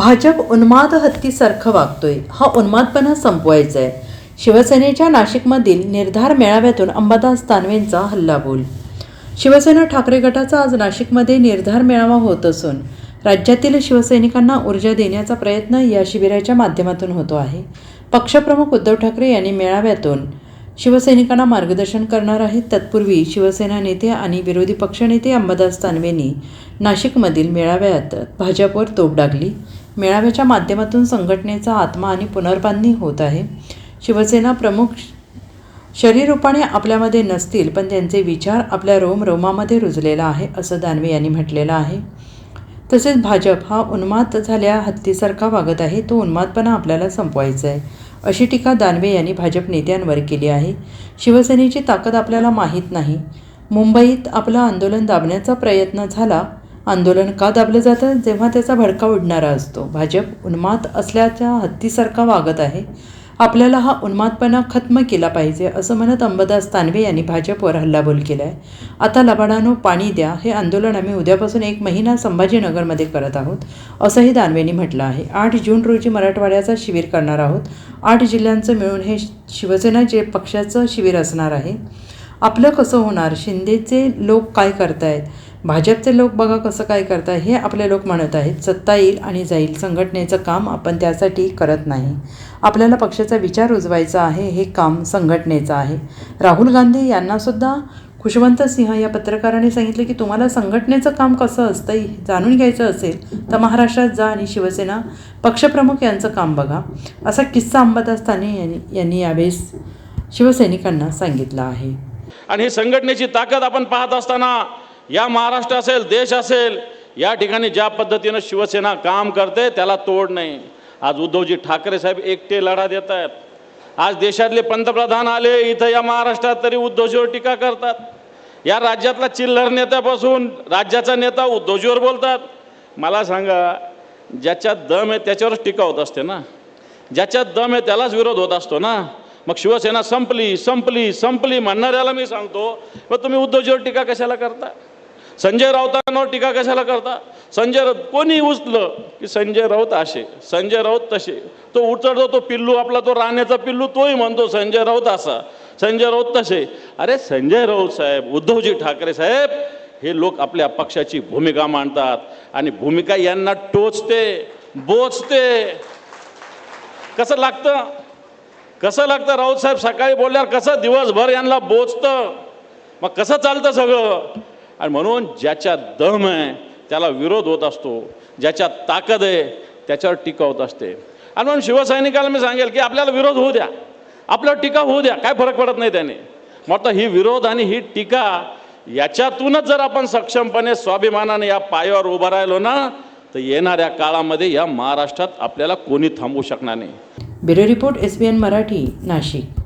भाजप उन्माद हत्तीसारखं वागतोय. हा उन्मादपणा संपवायचा आहे. शिवसेनेच्या नाशिकमधील निर्धार मेळाव्यातून अंबादास दानवेंचा हल्लाबोल. शिवसेना ठाकरे गटाचा आज नाशिकमध्ये निर्धार मेळावा होत असून राज्यातील शिवसैनिकांना ऊर्जा देण्याचा प्रयत्न या शिबिराच्या माध्यमातून होतो आहे. पक्षप्रमुख उद्धव ठाकरे यांनी मेळाव्यातून शिवसैनिकांना मार्गदर्शन करणार आहेत. तत्पूर्वी शिवसेना नेते आणि विरोधी पक्षनेते अंबादास दानवेंनी नाशिकमधील मेळाव्यात भाजपवर तोफ डागली. मेळाव्याच्या माध्यमातून संघटनेचा आत्मा आणि पुनर्बांधणी होत आहे. शिवसेना प्रमुख शरीररूपाने आपल्यामध्ये नसतील, पण त्यांचे विचार आपल्या रोमरोमामध्ये रुजलेला आहे, असं दानवे यांनी म्हटलेलं आहे. तसेच भाजप हा उन्माद झाल्या हत्तीसारखा वागत आहे. तो उन्मादपणा आपल्याला संपवायचा आहे, अशी टीका दानवे यांनी भाजप नेत्यांवर केली आहे. शिवसेनेची ताकद आपल्याला माहीत नाही. मुंबईत आपलं आंदोलन दाबण्याचा प्रयत्न झाला. आंदोलन का दाबलं जातं? जेव्हा त्याचा भडका उडणारा असतो. भाजप उन्माद असल्याच्या हत्तीसारखा वागत आहे. आपल्याला हा उन्मादपणा खत्म केला पाहिजे, असं म्हणत अंबादास दानवे यांनी भाजपवर हल्लाबोल केला आहे. आता लबाडानो पाणी द्या हे आंदोलन आम्ही उद्यापासून 1 महिना संभाजीनगरमध्ये करत आहोत, असंही दानवेंनी म्हटलं आहे. 8 जून रोजी मराठवाड्याचा शिबिर करणार आहोत. 8 जिल्ह्यांचं मिळून हे शिवसेना जे पक्षाचं शिबिर असणार आहे. आपलं कसं होणार? शिंदेचे लोक काय करतायत, भाजपचे लोक बघा कसं काय करताय, हे आपले लोक म्हणत आहेत. सत्ता येईल आणि जाईल. संघटनेचं काम आपण त्यासाठी करत नाही. आपल्याला पक्षाचा विचार रुजवायचा आहे. हे काम संघटनेचं आहे. राहुल गांधी यांनासुद्धा खुशवंत सिंह या पत्रकाराने सांगितले की तुम्हाला संघटनेचं काम कसं असतं जाणून घ्यायचं असेल तर महाराष्ट्रात जा आणि शिवसेना पक्षप्रमुख यांचं काम बघा, असा किस्सा अंबादास दानवे यांनी यावेळेस शिवसैनिकांना सांगितला आहे. आणि ही संघटनेची ताकद आपण पाहत असताना या महाराष्ट्र असेल, देश असेल, या ठिकाणी ज्या पद्धतीनं शिवसेना काम करते त्याला तोड नाही. आज उद्धवजी ठाकरे साहेब एकटे लढा देत आहेत. आज देशातले पंतप्रधान आले इथं या महाराष्ट्रात तरी उद्धवजीवर टीका करतात. या राज्यातला चिल्लर नेत्यापासून राज्याचा नेता उद्धवजीवर बोलतात. मला सांगा, ज्याच्यात दम आहे त्याच्यावरच टीका होत असते ना. ज्याच्यात दम आहे त्यालाच विरोध होत असतो ना. मग शिवसेना संपली संपली संपली म्हणणाऱ्याला मी सांगतो, मग तुम्ही उद्धवजीवर टीका कशाला करता? संजय राऊतांवर टीका कशाला करता? संजय राऊत कोणी उचलं की संजय राऊत असे, संजय राऊत तसे. तो उचलतो तो पिल्लू आपला, तो राण्याचा पिल्लू, तोही म्हणतो संजय राऊत असा, संजय राऊत तसे. अरे संजय राऊत साहेब, उद्धवजी ठाकरे साहेब, हे लोक आपल्या पक्षाची भूमिका मांडतात आणि भूमिका यांना टोचते, बोचते. कसं लागतं, कसं लागतं? राऊत साहेब सकाळी बोलल्यावर कसं दिवसभर यांना बोचतं. मग कसं चालतं सगळं? आणि म्हणून ज्याच्यात दम आहे त्याला विरोध होत असतो, ज्याच्यात ताकद आहे त्याच्यावर टीका होत असते. आणि म्हणून शिवसैनिकाला मी सांगेल की आपल्याला विरोध होऊ द्या, आपल्यावर टीका होऊ द्या, काय फरक पडत नाही त्याने. मग ही विरोध आणि ही टीका याच्यातूनच जर आपण सक्षमपणे स्वाभिमानाने या पायावर उभं राहिलो ना, तर येणाऱ्या काळामध्ये या महाराष्ट्रात आपल्याला कोणी थांबवू शकणार नाही. Bureau report SBN Marathi, Nashik.